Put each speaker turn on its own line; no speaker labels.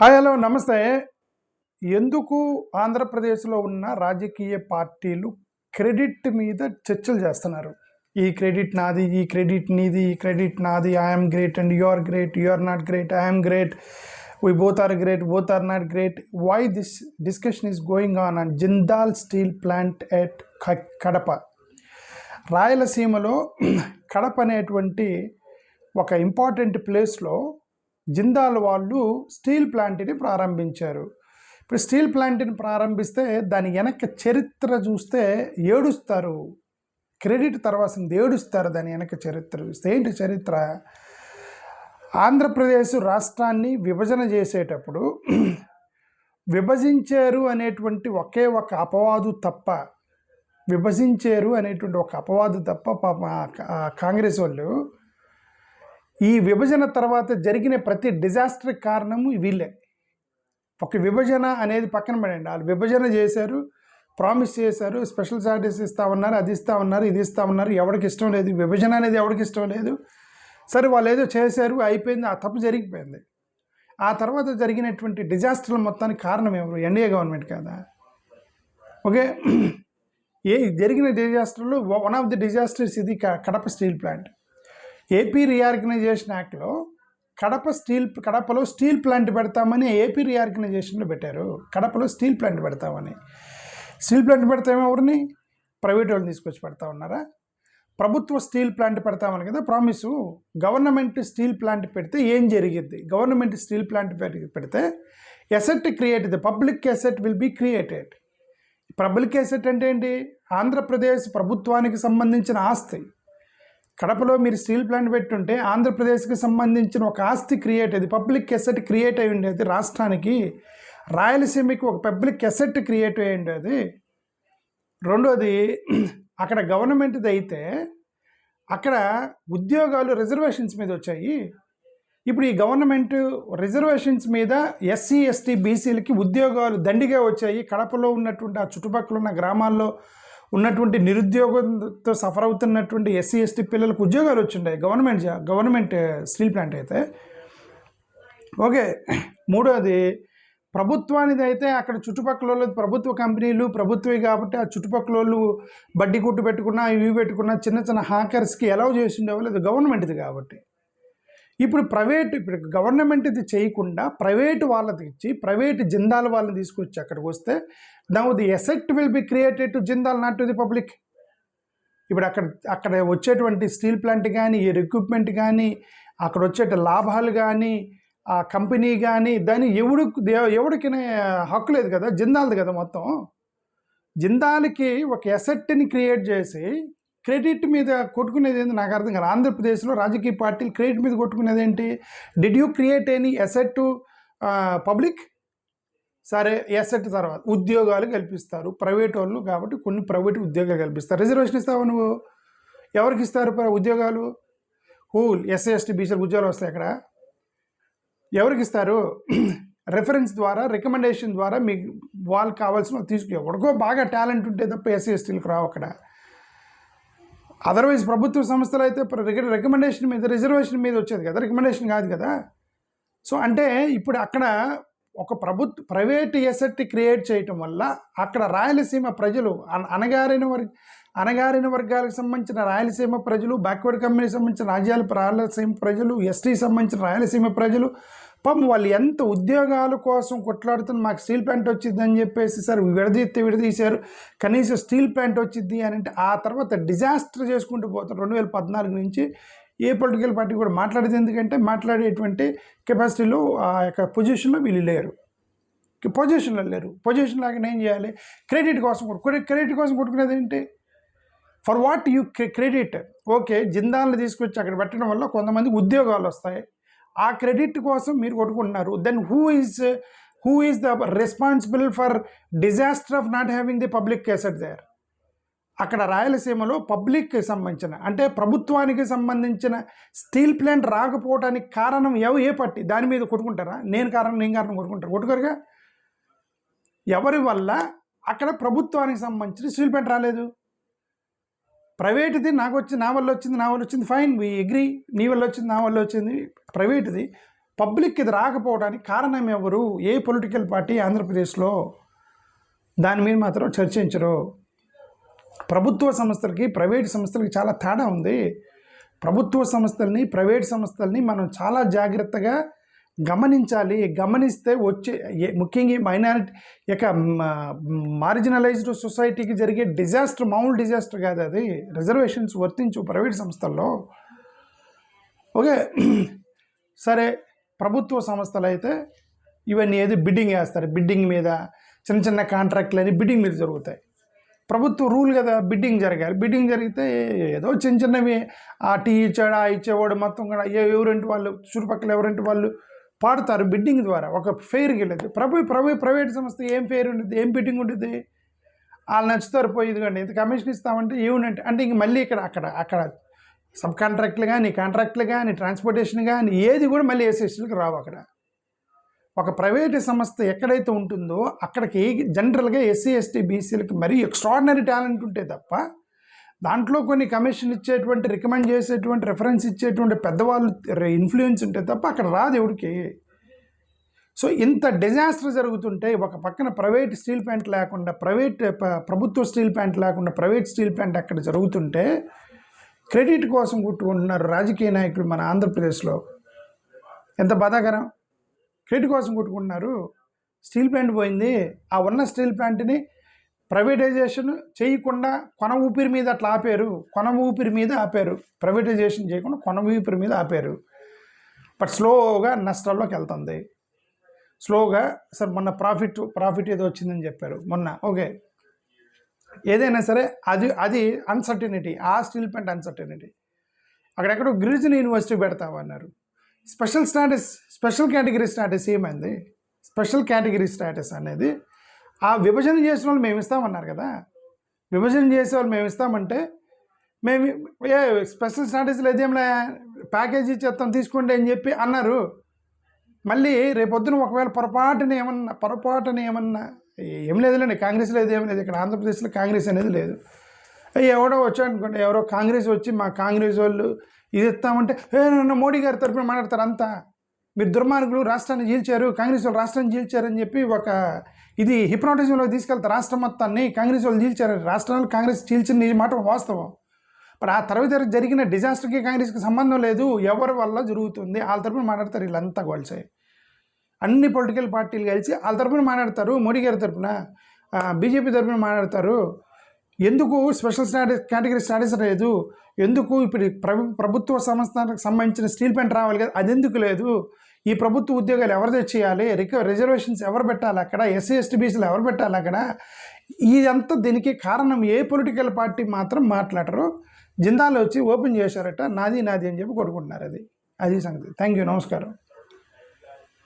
Hi hello నమస్తే. ఎందుకు ఆంధ్రప్రదేశ్‌లో ఉన్న రాజకీయ పార్టీలు క్రెడిట్ మీద చర్చలు చేస్తున్నారు? ఈ క్రెడిట్ నాది, ఈ క్రెడిట్ నీది, ఈ క్రెడిట్ నాది. I am great and you are great, you are not great, I am great, we both are great, both are not great. Why this discussion is going on Jindal steel plant at Kadapa. రాయలసీమలో కడప అనేటువంటి ఒక important ప్లేస్లో జిందాల్ వాళ్ళు steel ప్లాంట్ని ప్రారంభించారు. ఇప్పుడు steel ప్లాంట్ని ప్రారంభిస్తే దాని వెనక చరిత్ర చూస్తే ఏడుస్తారు. క్రెడిట్ తర్వాసింది ఏడుస్తారు. దాని వెనక చరిత్ర చూస్తే ఏంటి చరిత్ర? ఆంధ్రప్రదేశ్ రాష్ట్రాన్ని విభజన చేసేటప్పుడు విభజించారు అనేటువంటి ఒకే ఒక అపవాదు తప్ప, విభజించారు అనేటువంటి ఒక అపవాదు తప్ప పాప కాంగ్రెస్ వాళ్ళు ఈ విభజన తర్వాత జరిగిన ప్రతి డిజాస్టర్ కారణము వీళ్ళే. ఒక విభజన అనేది పక్కన పడండి, వాళ్ళు విభజన చేశారు, ప్రామిస్ చేశారు, స్పెషల్ స్టాటస్ ఇస్తా ఉన్నారు, అది ఇస్తా ఉన్నారు, ఇది ఇస్తా ఉన్నారు. ఎవరికి ఇష్టం లేదు, విభజన అనేది ఎవరికి ఇష్టం లేదు. సరే వాళ్ళు ఏదో చేశారు, అయిపోయింది, ఆ తప్పు జరిగిపోయింది. ఆ తర్వాత జరిగినటువంటి డిజాస్టర్ల మొత్తానికి కారణం ఎవరు? ఎన్డీఏ గవర్నమెంట్ కదా. ఓకే, జరిగిన డిజాస్టర్లో వన్ ఆఫ్ ది డిజాస్టర్స్ ఇది Kadapa steel plant. AP reorganisation యాక్ట్లో కడపలో స్టీల్ ప్లాంట్ పెడతామని ఏపీ రీఆర్గనైజేషన్లో పెట్టారు. కడపలో స్టీల్ ప్లాంట్ పెడతామని. స్టీల్ ప్లాంట్ పెడతామో ఎవరిని? ప్రైవేట్ వాళ్ళని తీసుకొచ్చి పెడతా ఉన్నారా? ప్రభుత్వ స్టీల్ ప్లాంట్ పెడతామని కదా ప్రామిసు. గవర్నమెంట్ స్టీల్ ప్లాంట్ పెడితే ఏం జరిగింది? గవర్నమెంట్ స్టీల్ ప్లాంట్ పెడితే asset create, public asset will be created. Public asset అంటే ఏంటి? ఆంధ్రప్రదేశ్ ప్రభుత్వానికి సంబంధించిన ఆస్తి. కడపలో మీరు స్టీల్ ప్లాంట్ పెట్టుంటే ఆంధ్రప్రదేశ్కి సంబంధించిన ఒక ఆస్తి క్రియేట్ అయ్యేది, పబ్లిక్ ఎసెట్ క్రియేట్ అయి ఉండేది. రాష్ట్రానికి, రాయలసీమకి ఒక పబ్లిక్ ఎసెట్ క్రియేట్ అయి ఉండేది. రెండోది, అక్కడ గవర్నమెంట్ది అయితే అక్కడ ఉద్యోగాలు రిజర్వేషన్స్ మీద వచ్చాయి. ఇప్పుడు ఈ గవర్నమెంట్ రిజర్వేషన్స్ మీద ఎస్సీ ఎస్టీ బీసీలకి ఉద్యోగాలు దండిగా వచ్చాయి. కడపలో ఉన్నటువంటి ఆ చుట్టుపక్కల ఉన్న గ్రామాల్లో ఉన్నటువంటి నిరుద్యోగంతో సఫర్ అవుతున్నటువంటి ఎస్సీ ఎస్టీ పిల్లలకు ఉద్యోగాలు వచ్చింటాయి గవర్నమెంట్ స్టీల్ ప్లాంట్ అయితే. ఓకే, మూడోది, ప్రభుత్వానిది అయితే అక్కడ చుట్టుపక్కల వాళ్ళు ప్రభుత్వ కంపెనీలు ప్రభుత్వే కాబట్టి ఆ చుట్టుపక్కల వాళ్ళు బడ్డీ కొట్టు పెట్టుకున్నా ఇవి పెట్టుకున్నా చిన్న చిన్న హ్యాకర్స్కి అలౌ చేసి ఉండేవాళ్ళు. అది గవర్నమెంట్ది కాబట్టి. ఇప్పుడు గవర్నమెంట్ ఇది చేయకుండా ప్రైవేటు వాళ్ళది ఇచ్చి ప్రైవేటు జిందాల్ వాళ్ళని తీసుకొచ్చి అక్కడికి వస్తే now the asset will be created to Jindal, not to the public. ఇప్పుడు అక్కడ వచ్చేటువంటి స్టీల్ ప్లాంట్ కానీ, ఈ రిక్రూట్మెంట్ కానీ, అక్కడ వచ్చే లాభాలు కానీ, ఆ కంపెనీ కానీ దాన్ని ఎవడికి హక్కు లేదు కదా, జిందాల్ది కదా మొత్తం. జిందాల్కి ఒక ఎసెట్ని క్రియేట్ చేసి క్రెడిట్ మీద కొట్టుకునేది ఏంటి నాకు అర్థం కాదు. ఆంధ్రప్రదేశ్లో రాజకీయ పార్టీలు క్రెడిట్ మీద కొట్టుకునేది ఏంటి? Did you create any asset to public? సరే, ఎసెట్ తర్వాత ఉద్యోగాలు కల్పిస్తారు ప్రైవేట్ వాళ్ళు కాబట్టి, కొన్ని ప్రైవేట్ ఉద్యోగాలు కల్పిస్తారు. రిజర్వేషన్ ఇస్తావు నువ్వు, ఎవరికి ఇస్తారు ఉద్యోగాలు? ఎస్సీ ఎస్టీ బీసీలకు ఉద్యోగాలు వస్తాయి అక్కడ. ఎవరికి ఇస్తారు? రెఫరెన్స్ ద్వారా, రికమెండేషన్ ద్వారా మీకు వాళ్ళకి కావాల్సిన ఎవరికో బాగా టాలెంట్ ఉంటే తప్ప ఎస్సీ ఎస్టీలకు రావు అక్కడ. అదర్వైజ్ ప్రభుత్వ సంస్థలు అయితే రికమెండేషన్ మీద, రిజర్వేషన్ మీద వచ్చేది కదా, రికమెండేషన్ కాదు కదా. సో అంటే ఇప్పుడు అక్కడ ఒక ప్రైవేట్ ఎసెట్ క్రియేట్ చేయటం వల్ల అక్కడ రాయలసీమ ప్రజలు, అణగారిన వర్గాలకు సంబంధించిన రాయలసీమ ప్రజలు, బ్యాక్వర్డ్ కమ్యూనిటీకి సంబంధించిన రాయలసీమ ప్రజలు, ఎస్టీ సంబంధించిన రాయలసీమ ప్రజలు, పాపం వాళ్ళు ఎంత ఉద్యోగాల కోసం కొట్లాడుతున్న, మాకు స్టీల్ ప్లాంట్ వచ్చిందని చెప్పేసి సార్ విడదీశారు, కనీసం స్టీల్ ప్లాంట్ వచ్చింది అని అంటే ఆ తర్వాత డిజాస్టర్ చేసుకుంటూ పోతారు. 2014 నుంచి ఏ పొలిటికల్ పార్టీ కూడా మాట్లాడేది, ఎందుకంటే మాట్లాడేటువంటి కెపాసిటీలో ఆ యొక్క పొజిషన్లో వీళ్ళు లేరు. పొజిషన్ లాగా ఏం చేయాలి? క్రెడిట్ కోసం కొట్టుకునేది ఏంటి? For what you credit? Okay, జిందాల్ని తీసుకొచ్చి అక్కడ పెట్టడం వల్ల కొంతమందికి ఉద్యోగాలు వస్తాయి, ఆ క్రెడిట్ కోసం మీరు కొట్టుకుంటున్నారు. Then who is the responsible for disaster of not having the public asset there? అక్కడ రాయలసీమలో పబ్లిక్కి సంబంధించిన, అంటే ప్రభుత్వానికి సంబంధించిన స్టీల్ ప్లాంట్ రాకపోవడానికి కారణం ఏ పార్టీ? దాని మీద కొట్టుకుంటారా? నేను కారణం కొట్టుకోరుగా. ఎవరి వల్ల అక్కడ ప్రభుత్వానికి సంబంధించిన స్టీల్ ప్లాంట్ రాలేదు? ప్రైవేట్ది నా వల్ల వచ్చింది, ఫైన్, వి అగ్రీ. నీ వల్ల వచ్చింది, నా వల్ల వచ్చింది. ప్రైవేట్ది పబ్లిక్ ఇది రాకపోవడానికి కారణం ఎవరు, ఏ పొలిటికల్ పార్టీ ఆంధ్రప్రదేశ్లో? దాని మీద మాత్రం చర్చించరు. ప్రభుత్వ సంస్థలకి ప్రైవేట్ సంస్థలకి చాలా తేడా ఉంది. ప్రభుత్వ సంస్థల్ని ప్రైవేట్ సంస్థల్ని మనం చాలా జాగ్రత్తగా గమనించాలి. గమనిస్తే ముఖ్యంగా మైనారిటీ ఇక మార్జినలైజ్డ్ సొసైటీకి జరిగే డిజాస్టర్ మామూలు డిజాస్టర్ కాదు అది. రిజర్వేషన్స్ వర్తించు ప్రైవేట్ సంస్థల్లో. ఓకే, సరే, ప్రభుత్వ సంస్థలు అయితే ఇవన్నీ ఏది బిడ్డింగ్ వేస్తారు. బిడ్డింగ్ మీద చిన్న చిన్న కాంట్రాక్ట్లు అని బిడ్డింగ్ మీద జరుగుతాయి. ప్రభుత్వ రూల్ కదా, బిడ్డింగ్ జరగాలి. బిడ్డింగ్ జరిగితే ఏదో చిన్న చిన్నవి ఆ టీ ఇచ్చాడు, ఆ ఇచ్చేవాడు మొత్తం కూడా ఎవరింటి వాళ్ళు చుట్టుపక్కల ఎవరింటి వాళ్ళు పాడుతారు బిడ్డింగ్ ద్వారా. ఒక ఫెయిర్కి వెళ్ళదు. ప్రైవేట్ సంస్థ ఏం ఫెయిర్ ఉంటుంది, ఏం బిడ్డింగ్ ఉంటుంది? వాళ్ళు నచ్చుతారు, పోయి ఇదిగోండి ఇంత కమిషన్ ఇస్తామంటే ఏమిటంటే అంటే ఇంక మళ్ళీ అక్కడ సబ్ కాంట్రాక్ట్లు కానీ కాంట్రాక్ట్లు కానీ ట్రాన్స్పోర్టేషన్ కానీ ఏది కూడా మళ్ళీ ఎస్ఎస్టీలకు రావు. అక్కడ ఒక ప్రైవేటు సంస్థ ఎక్కడైతే ఉంటుందో అక్కడికి జనరల్గా ఎస్సీ ఎస్టీ బీసీలకి మరీ ఎక్స్ట్రాడినరీ టాలెంట్ ఉంటే తప్ప దాంట్లో కొన్ని కమిషన్ ఇచ్చేటువంటి రికమెండ్ చేసేటువంటి రెఫరెన్స్ ఇచ్చేటువంటి పెద్దవాళ్ళు ఇన్ఫ్లుయెన్స్ ఉంటే తప్ప అక్కడ రాదు ఎవరికి. సో ఇంత డిజాస్టర్ జరుగుతుంటే ఒక పక్కన ప్రైవేట్ స్టీల్ ప్లాంట్ లేకుండా ప్రభుత్వ స్టీల్ ప్లాంట్ లేకుండా ప్రైవేట్ స్టీల్ ప్లాంట్ అక్కడ జరుగుతుంటే క్రెడిట్ కోసం కొట్టుకుంటున్నారు రాజకీయ నాయకులు మన ఆంధ్రప్రదేశ్లో. ఎంత బాధాకరం. క్రెడిట్ కోసం కొట్టుకుంటున్నారు. స్టీల్ ప్లాంట్ పోయింది, ఆ ఉన్న స్టీల్ ప్లాంట్ని ప్రైవేటైజేషన్ చేయకుండా కొన ఊపిరి మీద అట్లా ఆపారు. ప్రైవేటైజేషన్ చేయకుండా కొన ఊపిరి మీద ఆపారు. బట్ స్లోగా నష్టాల్లోకి వెళ్తుంది. స్లోగా సార్ మొన్న ప్రాఫిట్ ఏదో వచ్చిందని చెప్పారు మొన్న. ఓకే, ఏదైనా సరే అది అన్సర్టనిటీ. ఆ స్టీల్ ప్లాంట్ అన్సర్టనిటీ. అక్కడెక్కడో గిరిజన యూనివర్సిటీ పెడతామన్నారు. స్పెషల్ కేటగిరీ స్టాటస్ ఏమైంది? స్పెషల్ కేటగిరీ స్టాటస్ అనేది ఆ విభజన చేసిన వాళ్ళు మేము ఇస్తామన్నారు కదా. విభజన చేసే వాళ్ళు మేము ఇస్తామంటే మేము స్పెషల్ స్టాటస్ లేదేంలే ప్యాకేజీ ఇచ్చేస్తాం తీసుకోండి అని చెప్పి అన్నారు. మళ్ళీ రేపొద్దున ఒకవేళ పొరపాటున ఏమన్నా ఏం లేదులేండి, కాంగ్రెస్ లేదు, ఏం లేదు. ఇక్కడ ఆంధ్రప్రదేశ్లో కాంగ్రెస్ అనేది లేదు. ఎవడో వచ్చాడనుకోండి, ఎవరో కాంగ్రెస్ వచ్చి మా కాంగ్రెస్ వాళ్ళు ఇది ఇస్తామంటే మోడీ గారి తరఫున మాట్లాడతారు. అంతా మీరు దుర్మార్గులు, రాష్ట్రాన్ని చీల్చారు, కాంగ్రెస్ వాళ్ళు రాష్ట్రాన్ని చీల్చారని చెప్పి ఒక ఇది హిప్నాటిజంలో తీసుకెళ్తారు. రాష్ట్రం మొత్తాన్ని కాంగ్రెస్ వాళ్ళు చీల్చారు. రాష్ట్రాలు కాంగ్రెస్ చీల్చిన ఈ మాట వాస్తవం. బట్ ఆ తర్వాత జరిగిన డిజాస్టర్కి కాంగ్రెస్కి సంబంధం లేదు, ఎవరి వల్ల జరుగుతుంది వాళ్ళ తరఫున మాట్లాడతారు. వీళ్ళంతా గొలిచాయి. అన్ని పొలిటికల్ పార్టీలు కలిసి వాళ్ళ తరఫున మాట్లాడతారు. మోడీ గారి తరఫున, బీజేపీ తరఫున మాట్లాడతారు. ఎందుకు స్పెషల్ కేటగిరీ స్టాటస్ లేదు? ఎందుకు ఇప్పుడు ప్రభుత్వ సంస్థలకు సంబంధించిన స్టీల్ ప్లాంట్ రావాలి కదా, అది ఎందుకు లేదు? ఈ ప్రభుత్వ ఉద్యోగాలు ఎవరు తెచ్చేయాలి? రిజర్వేషన్స్ ఎవరు పెట్టాలి? అక్కడ ఎస్సీ ఎస్టీ బీసీలు ఎవరు పెట్టాలి? అక్కడ ఇదంతా దీనికి కారణం ఏ పొలిటికల్ పార్టీ మాత్రం మాట్లాడరు. జిందాలో వచ్చి ఓపెన్ చేశారట, నాది అని చెప్పి కొట్టుకుంటున్నారు. అది సంగతి. థ్యాంక్ యూ, నమస్కారం.